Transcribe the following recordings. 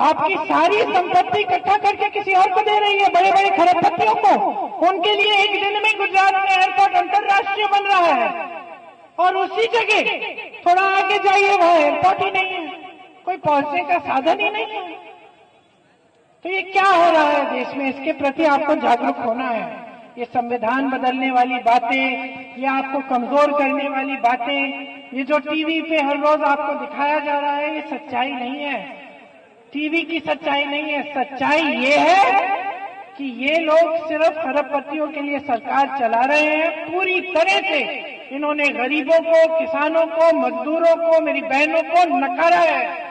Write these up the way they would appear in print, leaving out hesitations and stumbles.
आपकी सारी संपत्ति इकट्ठा करके किसी और को दे रही है, बड़े बड़े खरबपतियों को। उनके लिए एक दिन में गुजरात में एयरपोर्ट अंतर्राष्ट्रीय बन रहा है, और उसी जगह थोड़ा आगे जाइए वहां एयरपोर्ट ही नहीं है, कोई पहुंचने का साधन ही नहीं है। तो ये क्या हो रहा है देश में? इसके प्रति आपको जागरूक होना है। ये संविधान बदलने वाली बातें, ये आपको कमजोर करने वाली बातें, ये जो टीवी पे हर रोज आपको दिखाया जा रहा है, ये सच्चाई नहीं है। टीवी की सच्चाई नहीं है। सच्चाई ये है कि ये लोग सिर्फ खरबपतियों के लिए सरकार चला रहे हैं। पूरी तरह से इन्होंने गरीबों को, किसानों को, मजदूरों को, मेरी बहनों को नकारा है।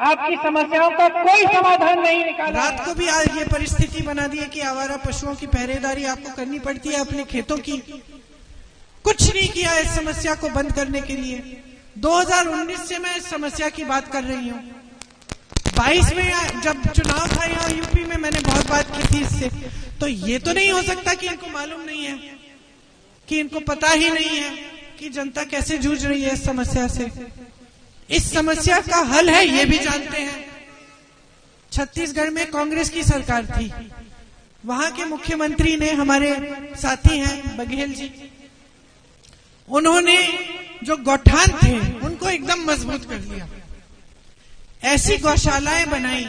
आपकी समस्याओं का कोई समाधान नहीं निकाला। रात को भी आज ये परिस्थिति बना दी है कि आवारा पशुओं की पहरेदारी आपको करनी पड़ती है अपने खेतों की। कुछ नहीं किया इस समस्या को बंद करने के लिए। 2019 से मैं इस समस्या की बात कर रही हूँ। 22 में जब चुनाव था यहाँ यूपी में, मैंने बहुत बात की थी इससे। तो ये तो नहीं हो सकता कि इनको मालूम नहीं है, कि इनको पता ही नहीं है कि जनता कैसे जूझ रही है इस समस्या से। इस समस्या का हल है ये भी जानते हैं। छत्तीसगढ़ में कांग्रेस की सरकार थी, वहां के मुख्यमंत्री ने, हमारे साथी हैं बघेल जी, उन्होंने जो गौठान थे उनको एकदम मजबूत कर दिया। ऐसी गौशालाएं बनाई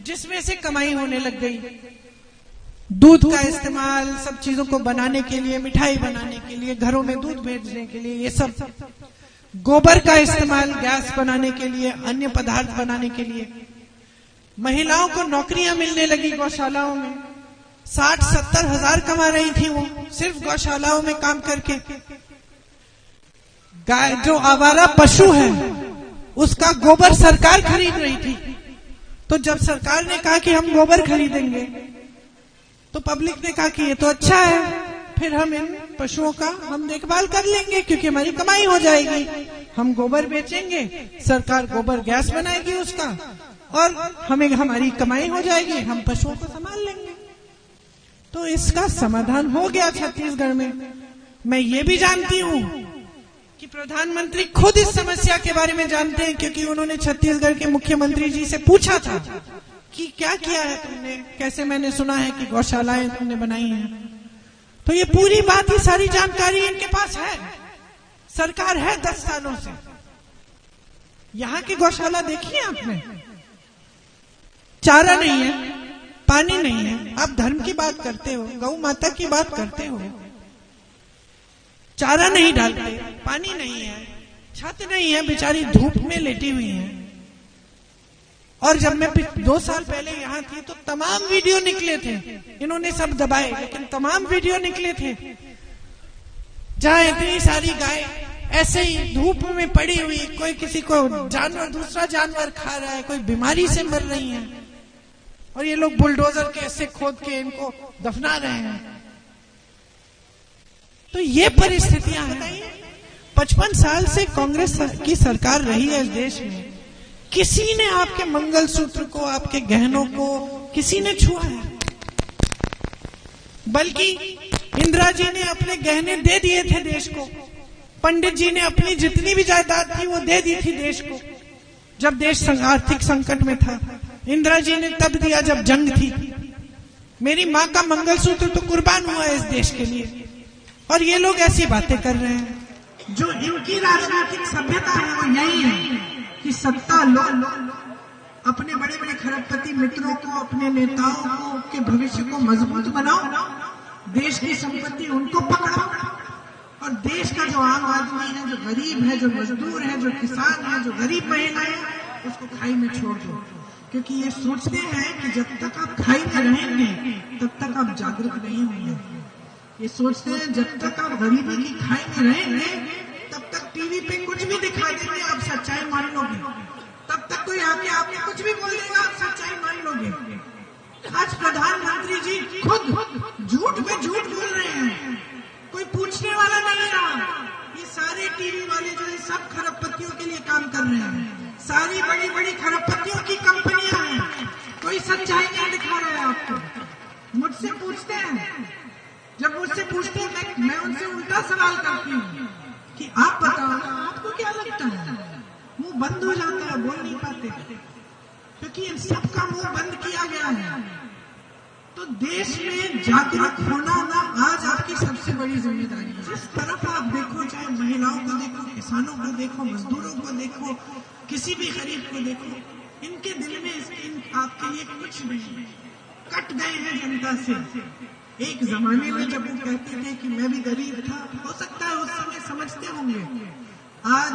जिसमें से कमाई होने लग गई। दूध का इस्तेमाल सब चीजों को बनाने के लिए, मिठाई बनाने के लिए, घरों में दूध भेजने के लिए, ये सब। गोबर का इस्तेमाल गैस बनाने के लिए, अन्य पदार्थ बनाने के लिए। महिलाओं को नौकरियां मिलने लगी गौशालाओं में। 60-70 हजार कमा रही थी वो सिर्फ गौशालाओं में काम करके। गाय जो आवारा पशु है उसका गोबर सरकार खरीद रही थी। तो जब सरकार ने कहा कि हम गोबर खरीदेंगे, तो पब्लिक ने कहा कि ये तो अच्छा है, फिर हम इन पशुओं का हम देखभाल कर लेंगे क्योंकि हमारी कमाई हो जाएगी। हम गोबर बेचेंगे, सरकार गोबर गैस बनाएगी उसका, और हमें हमारी कमाई हो जाएगी, हम पशुओं को संभाल लेंगे। तो इसका समाधान हो गया छत्तीसगढ़ में। मैं ये भी जानती हूँ कि प्रधानमंत्री खुद इस समस्या के बारे में जानते हैं, क्योंकि उन्होंने छत्तीसगढ़ के मुख्यमंत्री जी से पूछा था कि क्या किया है तुमने, कैसे मैंने सुना है कि गौशालाएं तुमने बनाई हैं। तो ये पूरी बात, ये सारी जानकारी इनके पास है। सरकार है 10 सालों से। यहाँ की गौशाला देखिए आपने, चारा नहीं है, पानी नहीं है। आप धर्म की बात करते हो, गौ माता की बात करते हो, चारा नहीं डालते, पानी नहीं है, छत नहीं है, बेचारी धूप में लेटी हुई है। और जब मैं 2 साल पहले यहाँ थी तो तमाम वीडियो निकले थे, इन्होंने सब दबाए, लेकिन तमाम वीडियो निकले थे जहाँ इतनी सारी गाय ऐसे ही धूप में पड़ी हुई, कोई किसी को जानवर, दूसरा जानवर खा रहा है, कोई बीमारी से मर रही है, और ये लोग बुलडोजर के ऐसे खोद के इनको दफना रहे हैं। तो ये परिस्थितियां हैं। 55 साल से कांग्रेस की सरकार रही है इस देश में। किसी ने आपके मंगलसूत्र को, आपके गहनों को किसी ने छुआ है? बल्कि इंदिरा जी ने अपने गहने दे दिए थे देश को। पंडित जी ने अपनी जितनी भी जायदाद थी वो दे दी थी देश को, जब देश आर्थिक संकट में था। इंदिरा जी ने तब दिया जब जंग थी। मेरी माँ का मंगलसूत्र तो कुर्बान हुआ है इस देश के लिए। और ये लोग ऐसी बातें कर रहे हैं। जो इनकी राजनीतिक सभ्यता है वो यही है कि सत्ता लो, अपने बड़े बड़े खरबपति मित्रों को, अपने नेताओं को के भविष्य को मजबूत बनाओ, देश की संपत्ति उनको पकड़ो, और देश का जो आम आदमी है, जो गरीब है, जो मजदूर है, जो किसान है, जो गरीब महिला है, उसको खाई में छोड़ दो। क्योंकि ये सोचते हैं कि जब तक आप खाई में रहेंगे तब तक आप जागरूक नहीं होंगे। ये सोचते हैं जब तक आप गरीबी की खाई में रहेंगे तब तक टीवी पे कुछ भी दिखा देंगे, आप सच्चाई मान लोगे। तब तक कोई आके आपको कुछ भी बोल देगा, आप सच्चाई मान लोगे। आज प्रधानमंत्री जी खुद झूठ पे झूठ बोल रहे हैं, कोई पूछने वाला नहीं रहा। ये सारे टीवी वाले जो है सब खरबपतियों के लिए काम कर रहे हैं। सारी बड़ी बड़ी खरबपतियों की कंपनियां हैं, कोई सच्चाई नहीं दिखा रहा है आपको। मुझसे पूछते हैं, जब मुझसे पूछते हैं मैं उनसे उल्टा सवाल करती हूँ कि आप बताओ आपको क्या लगता है? मुंह बंद हो जाता है, बोल नहीं पाते। क्योंकि इन सब का मुंह बंद किया गया है। तो देश में जागरूक होना ना आज आपकी सबसे बड़ी जिम्मेदारी है। जिस तरफ आप देखो, चाहे महिलाओं को देखो, किसानों को देखो, मजदूरों को देखो, किसी भी गरीब को देखो, इनके दिल में आपके लिए कुछ नहीं, कट गए हैं जनता से। एक जमाने में जब वो कहते थे कि मैं भी गरीब था, हो सकता है उस समय समझते होंगे, आज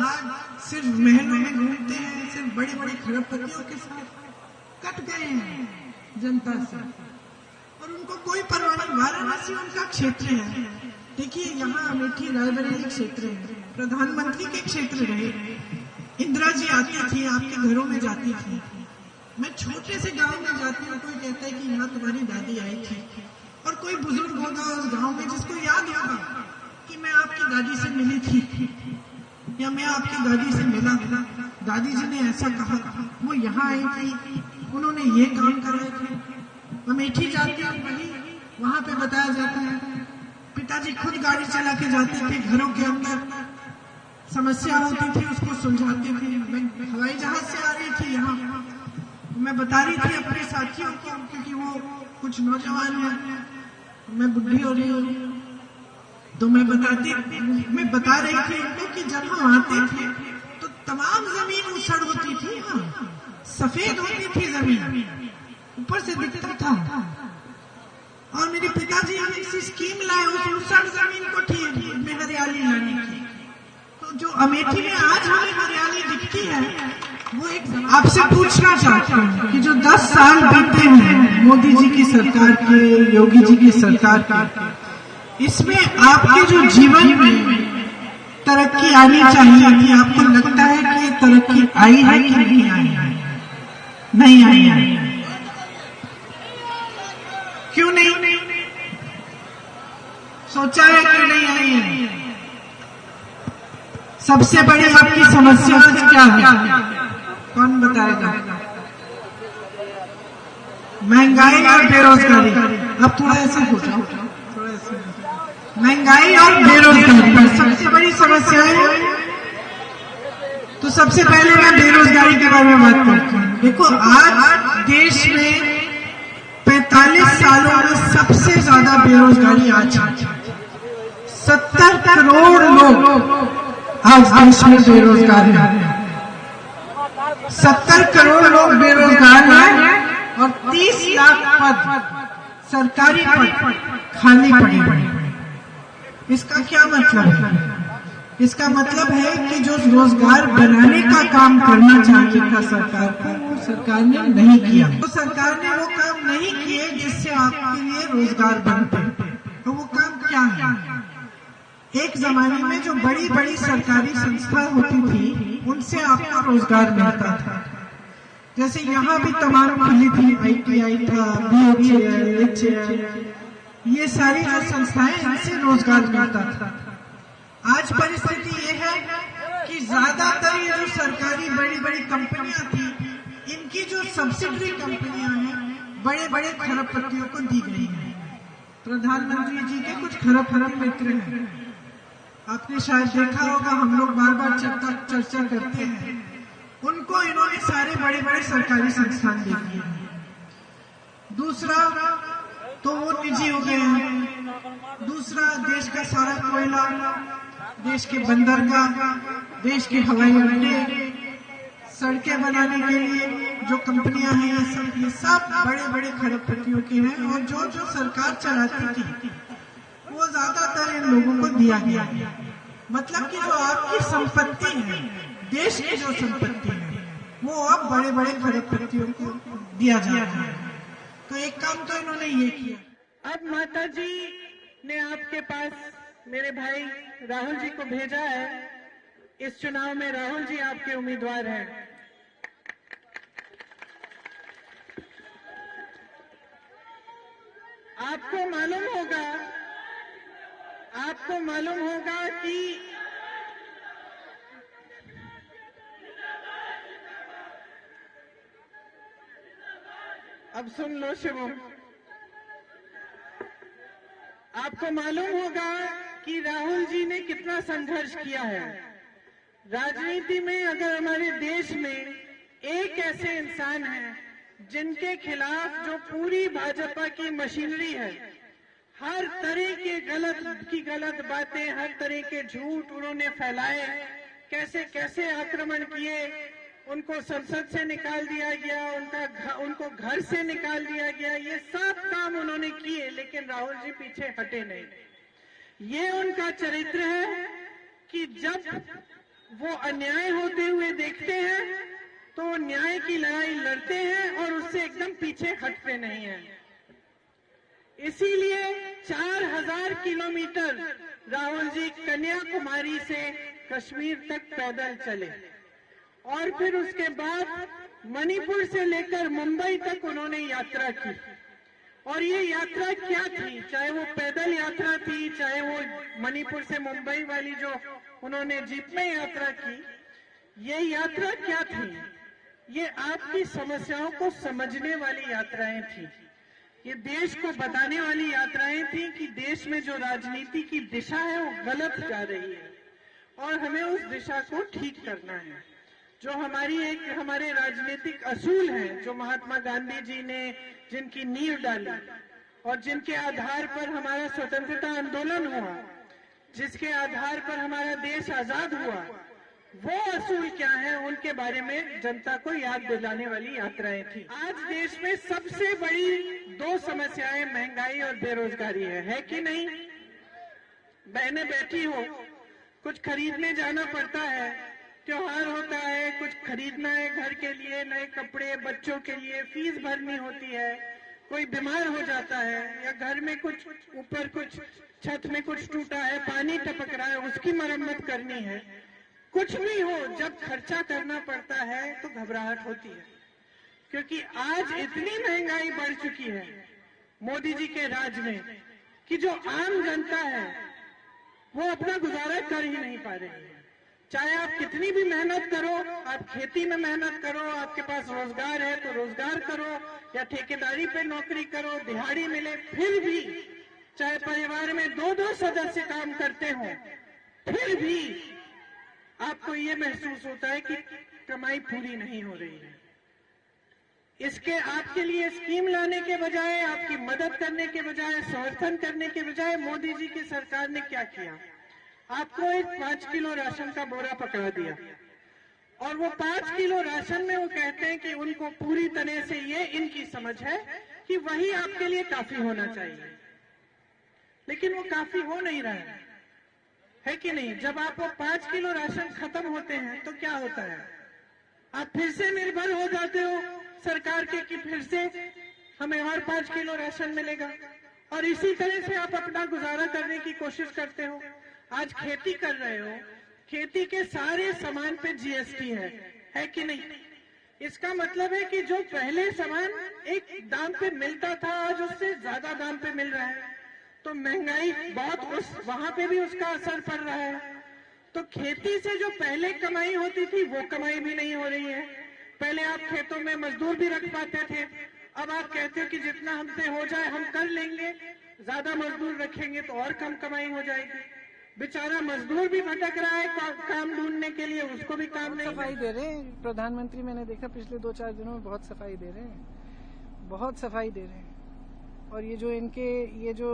सिर्फ महलों में घूमते हैं, सिर्फ बड़े बड़े खरबपतियों के साथ कट गए हैं जनता से, और उनको कोई परवाह नहीं। वाराणसी उनका क्षेत्र है। देखिए, यहाँ अमेठी रायबरेली क्षेत्र है, प्रधानमंत्री के क्षेत्र रहे। इंदिरा जी आती थी, आपके घरों में जाती थी। मैं छोटे से गांव में जाती हूँ, कोई कहता है कि यहाँ तुम्हारी दादी आई थी, और कोई बुजुर्ग होगा उस गांव में जिसको याद होगा कि मैं आपकी दादी से मिली थी, या मैं आपकी दादी से मिला था, दादी जी ने ऐसा कहा, वो यहाँ आई थी, उन्होंने ये काम कराए थे। अमेठी जाती हूँ, वहां पे बताया जाता है पिताजी खुद गाड़ी चला के जाते थे, घरों के अंदर समस्या होती थी उसको सुलझाते थे। मैं हवाई जहाज से आ रही थी यहाँ, मैं बता रही थी अपने साथियों को, क्योंकि वो कुछ नौजवान हैं, मैं बुढ़ी हो रही हूँ, तो मैं बता रही थी उनको कि जब हम आते थे तो तमाम जमीन उछड़ होती थी, सफेद होती थी जमीन, ऊपर से दिखता था, और मेरे पिताजी ने ऐसी स्कीम लाए उस उछड़ जमीन को ठीक में हरियाली लाने की। तो जो अमेठी में आज हमें हरियाली दिखती है, वो एक आपसे पूछना चाहता हूँ कि जो 10 साल बीते हैं मोदी जी की सरकार के, योगी जी की सरकार के, इसमें आपके जो जीवन में तरक्की आनी चाहिए थी, आपको लगता है कि ये तरक्की आई है कि नहीं आई है? नहीं आई है। क्यों नहीं सोचा है, क्यों नहीं आई है? सबसे बड़ी आपकी समस्या क्या है, कौन बताएगा? महंगाई और बेरोजगारी। अब थोड़ा ऐसे हो जाओ, थोड़ा ऐसे। महंगाई और बेरोजगारी सबसे बड़ी समस्या है। तो सबसे पहले मैं बेरोजगारी के बारे में बात करता हूँ। देखो, आज देश में 45 सालों में सबसे ज्यादा बेरोजगारी आज है। 70 करोड़ लोग आज देश में बेरोजगार हैं। 70 करोड़ लोग बेरोजगार हैं और 30 लाख पद, सरकारी पद खाली पड़े हैं। इसका क्या मतलब है? इसका मतलब है कि जो रोजगार बनाने का काम करना चाहिए था सरकार को, वो सरकार ने नहीं किया। तो सरकार ने वो काम नहीं किए जिससे आपके लिए रोजगार बनते। तो वो काम क्या है? एक जमाने में जो बड़ी बड़ी सरकारी संस्था होती थी, उनसे आपको रोजगार मिलता था। जैसे यहाँ भी तमाम खुली थी, ITI था, BHEL, HAL, ये सारी जो संस्थाएं, इनसे रोजगार मिलता था। आज परिस्थिति ये है कि ज्यादातर ये जो सरकारी बड़ी बड़ी कंपनियां थी, इनकी जो सब्सिडरी कंपनियां हैं, बड़े बड़े खरबपतियों को दी गई हैं। प्रधानमंत्री जी के कुछ खरबपति मित्र हैं, आपने शायद देखा होगा, हम लोग बार बार चर्चा करते हैं, उनको इन्होंने सारे बड़े बड़े सरकारी संस्थान दे दिए। दूसरा तो वो निजी हो गए हैं। दूसरा, देश का सारा कोयला, देश के बंदरगाह, देश के हवाई अड्डे, सड़कें बनाने के लिए जो कंपनियां हैं, ये सब बड़े बड़े खरबपतियों की हैं। और जो सरकार चलाती थी, वो ज्यादातर इन लोगों को दिया गया। मतलब कि जो आपकी संपत्ति है, देश की जो संपत्ति है, वो अब बड़े बड़े खरबपतियों को दिया जा रहा है। तो एक काम तो इन्होंने ये किया। अब माता जी ने आपके पास मेरे भाई राहुल जी को भेजा है। इस चुनाव में राहुल जी आपके उम्मीदवार हैं। आपको मालूम होगा कि अब सुन लो शिवम, आपको मालूम होगा कि राहुल जी ने कितना संघर्ष किया है। राजनीति में अगर हमारे देश में एक ऐसे इंसान हैं जिनके खिलाफ जो पूरी भाजपा की मशीनरी है, हर तरह के गलत बातें, हर तरह के झूठ उन्होंने फैलाए, कैसे कैसे आक्रमण किए, उनको संसद से निकाल दिया गया, उनको घर से निकाल दिया गया, ये सब काम उन्होंने किए, लेकिन राहुल जी पीछे हटे नहीं। ये उनका चरित्र है कि जब वो अन्याय होते हुए देखते हैं तो न्याय की लड़ाई लड़ते हैं और उससे एकदम पीछे हटते नहीं हैं। इसीलिए 4000 किलोमीटर राहुल जी कन्याकुमारी से कश्मीर तक पैदल चले और फिर उसके बाद मणिपुर से लेकर मुंबई तक उन्होंने यात्रा की। और ये यात्रा क्या थी, चाहे वो पैदल यात्रा थी, चाहे वो मणिपुर से मुंबई वाली जो उन्होंने जीप में यात्रा की, ये यात्रा क्या थी? ये आपकी समस्याओं को समझने वाली यात्राएं थी। ये देश को बताने वाली यात्राएं थी कि देश में जो राजनीति की दिशा है वो गलत जा रही है और हमें उस दिशा को ठीक करना है। जो हमारे राजनीतिक असूल हैं, जो महात्मा गांधी जी ने जिनकी नींव डाली और जिनके आधार पर हमारा स्वतंत्रता आंदोलन हुआ, जिसके आधार पर हमारा देश आजाद हुआ, वो असूल क्या है, उनके बारे में जनता को याद दिलाने वाली यात्राएं थी। आज देश में सबसे बड़ी 2 समस्याएं महंगाई और बेरोजगारी है कि नहीं? बहनें बैठी हो, कुछ खरीदने जाना पड़ता है, त्योहार होता है, कुछ खरीदना है घर के लिए, नए कपड़े, बच्चों के लिए फीस भरनी होती है, कोई बीमार हो जाता है या घर में कुछ ऊपर कुछ छत में कुछ टूटा है, पानी टपक रहा है, उसकी मरम्मत करनी है। कुछ भी हो, जब खर्चा करना पड़ता है तो घबराहट होती है, क्योंकि आज इतनी महंगाई बढ़ चुकी है मोदी जी के राज में कि जो आम जनता है वो अपना गुजारा कर ही नहीं पा रही है। चाहे आप कितनी भी मेहनत करो, आप खेती में मेहनत करो, आपके पास रोजगार है तो रोजगार करो या ठेकेदारी पे नौकरी करो, दिहाड़ी मिले, फिर भी चाहे परिवार में 2-2 सदस्य काम करते हो, फिर भी आपको ये महसूस होता है कि कमाई पूरी नहीं हो रही है। इसके आपके लिए स्कीम लाने के बजाय, आपकी मदद करने के बजाय, समर्थन करने के बजाय मोदी जी की सरकार ने क्या किया? आपको एक 5 किलो राशन का बोरा पकड़ा दिया और वो 5 किलो राशन में वो कहते हैं कि उनको पूरी तरह से ये इनकी समझ है कि वही आपके लिए काफी होना चाहिए, लेकिन वो काफी हो नहीं रहा है कि नहीं? जब आप वो 5 किलो राशन खत्म होते हैं तो क्या होता है? आप फिर से निर्भर हो जाते हो सरकार के कि फिर से हमें और 5 किलो राशन मिलेगा और इसी तरह से आप अपना गुजारा करने की कोशिश करते हो। आज खेती कर रहे हो, खेती के सारे सामान पे जीएसटी है कि नहीं? इसका मतलब है कि जो पहले सामान एक दाम पे मिलता था आज उससे ज्यादा दाम पे मिल रहा है, तो महंगाई बहुत वहां पे भी उसका असर पड़ रहा है। तो खेती से जो पहले कमाई होती थी वो कमाई भी नहीं हो रही है। पहले आप खेतों में मजदूर भी रख पाते थे, अब आप कहते हो कि जितना हमसे हो जाए हम कर लेंगे, ज्यादा मजदूर रखेंगे तो और कम कमाई हो जाएगी। बेचारा मजदूर भी भटक रहा है काम ढूंढने के लिए, उसको भी काम नहीं। सफाई दे रहे हैं प्रधानमंत्री, मैंने देखा पिछले 2-4 दिनों में बहुत सफाई दे रहे हैं, बहुत सफाई दे रहे हैं। और ये जो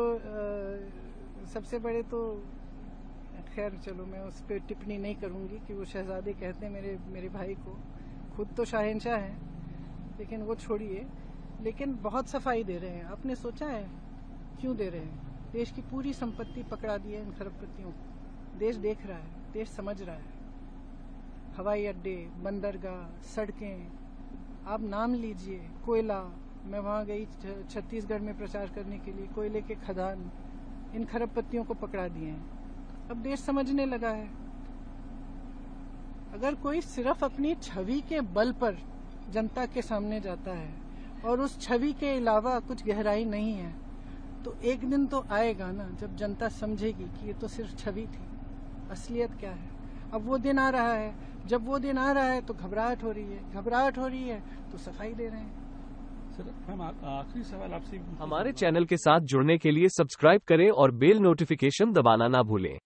सबसे बड़े, तो खैर चलो मैं उस पर टिप्पणी नहीं करूंगी कि वो शहजादे कहते हैं मेरे भाई को, खुद तो शाहनशाह हैं, लेकिन वो छोड़िए, लेकिन बहुत सफाई दे रहे हैं। आपने सोचा है क्यों दे रहे हैं? देश की पूरी संपत्ति पकड़ा दी है इन खरबपतियों को। देश देख रहा है, देश समझ रहा है। हवाई अड्डे, बंदरगाह, सड़कें, आप नाम लीजिए, कोयला, मैं वहां गई छत्तीसगढ़ में प्रचार करने के लिए, कोयले के खदान इन खरबपतियों को पकड़ा दिए हैं। अब देश समझने लगा है। अगर कोई सिर्फ अपनी छवि के बल पर जनता के सामने जाता है और उस छवि के अलावा कुछ गहराई नहीं है, तो एक दिन तो आएगा ना जब जनता समझेगी कि ये तो सिर्फ छवि थी, असलियत क्या है। अब वो दिन आ रहा है, जब वो दिन आ रहा है तो घबराहट हो रही है तो सफाई दे रहे हैं। सर, हम आखिरी सवाल आपसे, हमारे चैनल के साथ जुड़ने के लिए सब्सक्राइब करें और बेल नोटिफिकेशन दबाना ना भूलें।